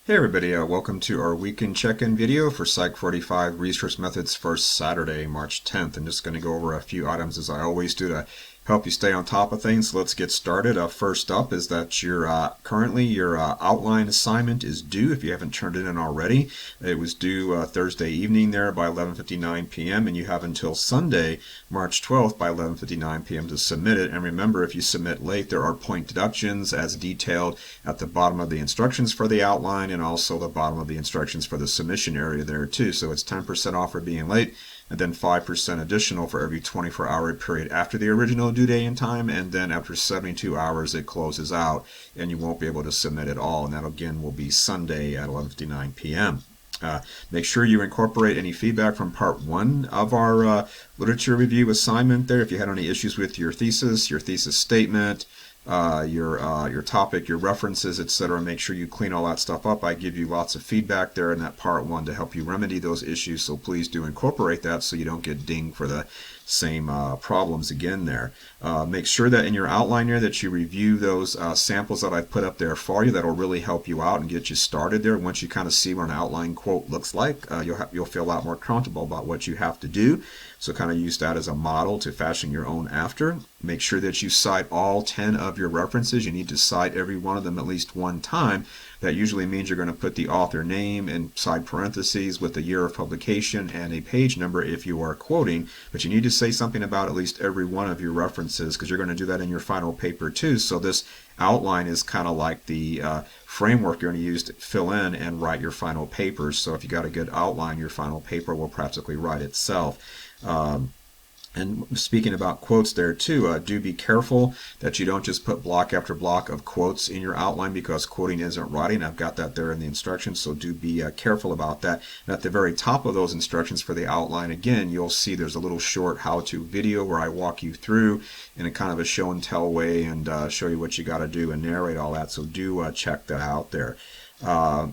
Hey everybody, welcome to our weekend check-in video for Psych 45 Resource Methods for Saturday, March 10th. I'm just going to go over a few items as I always do to help you stay on top of things. So let's get started. First up is that currently your outline assignment is due if you haven't turned it in already. It was due Thursday evening there by 11:59 p.m. and you have until Sunday, March 12th by 11:59 p.m. to submit it. And remember, if you submit late, there are point deductions as detailed at the bottom of the instructions for the outline and also the bottom of the instructions for the submission area there too. So it's 10% off for being late, and then 5% additional for every 24-hour period after the original due date and time, and then after 72 hours it closes out and you won't be able to submit at all, and that again will be Sunday at 11:59 p.m. Make sure you incorporate any feedback from part 1 of our literature review assignment there. If you had any issues with your thesis statement, your topic, your references, etc. Make sure you clean all that stuff up. I give you lots of feedback there in that part 1 to help you remedy those issues, so please do incorporate that so you don't get dinged for the same problems again there. Make sure that in your outline there that you review those samples that I've put up there for you. That'll really help you out and get you started there. Once you kind of see what an outline quote looks like, you'll feel a lot more comfortable about what you have to do. So kind of use that as a model to fashion your own after. Make sure that you cite all 10 of your references. You need to cite every one of them at least one time. That usually means you're going to put the author name inside parentheses with the year of publication and a page number if you are quoting, but you need to say something about at least every one of your references because you're going to do that in your final paper too. So this outline is kind of like the framework you're going to use to fill in and write your final papers. So if you got a good outline, your final paper will practically write itself. And speaking about quotes there too, do be careful that you don't just put block after block of quotes in your outline because quoting isn't writing. I've got that there in the instructions, so do be careful about that. And at the very top of those instructions for the outline, again, you'll see there's a little short how-to video where I walk you through in a kind of a show and tell way and show you what you got to do and narrate all that, so do check that out there.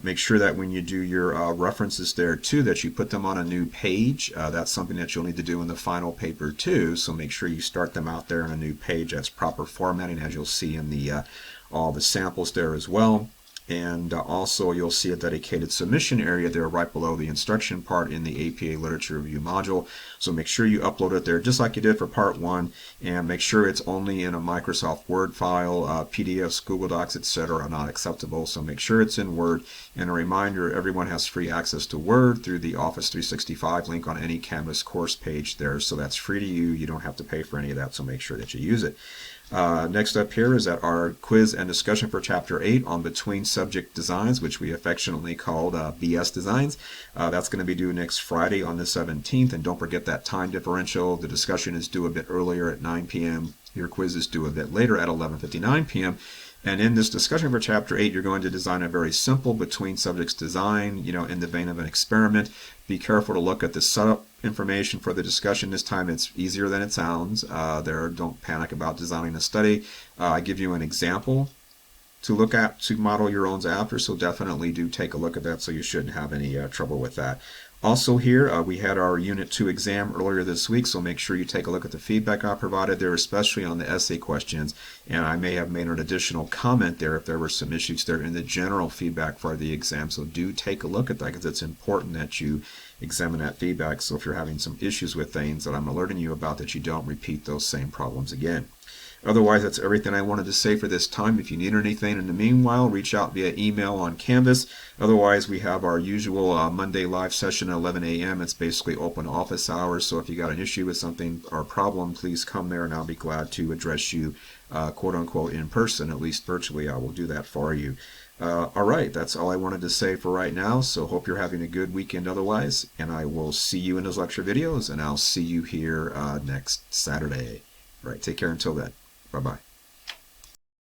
Make sure that when you do your references there too, that you put them on a new page. That's something that you'll need to do in the final paper too, so make sure you start them out there on a new page. That's proper formatting, as you'll see in the all the samples there as well. And also you'll see a dedicated submission area there right below the instruction part in the APA Literature Review module. So make sure you upload it there just like you did for part 1, and make sure it's only in a Microsoft Word file. PDFs, Google Docs, etc. are not acceptable, so make sure it's in Word. And a reminder, everyone has free access to Word through the Office 365 link on any Canvas course page there, so that's free to you. You don't have to pay for any of that, so make sure that you use it. Next up here is that our quiz and discussion for Chapter 8 on Between Subject Designs, which we affectionately called BS Designs. That's going to be due next Friday on the 17th, and don't forget that time differential. The discussion is due a bit earlier at 9 p.m. Your quiz is due a bit later at 11:59 p.m. And in this discussion for Chapter 8, you're going to design a very simple between subjects design, in the vein of an experiment. Be careful to look at the setup information for the discussion. This time it's easier than it sounds. Don't panic about designing a study. I give you an example to look at to model your own after, so definitely do take a look at that, so you shouldn't have any trouble with that. Also here, we had our Unit 2 exam earlier this week, so make sure you take a look at the feedback I provided there, especially on the essay questions, and I may have made an additional comment there if there were some issues there in the general feedback for the exam, so do take a look at that because it's important that you examine that feedback, so if you're having some issues with things that I'm alerting you about, that you don't repeat those same problems again. Otherwise, that's everything I wanted to say for this time. If you need anything in the meanwhile, reach out via email on Canvas. Otherwise, we have our usual Monday live session at 11 a.m. It's basically open office hours, so if you got an issue with something or problem, please come there and I'll be glad to address you quote-unquote in person, at least virtually. I will do that for you. All right, that's all I wanted to say for right now, so hope you're having a good weekend otherwise, and I will see you in those lecture videos, and I'll see you here next Saturday. All right, take care until then. Bye-bye.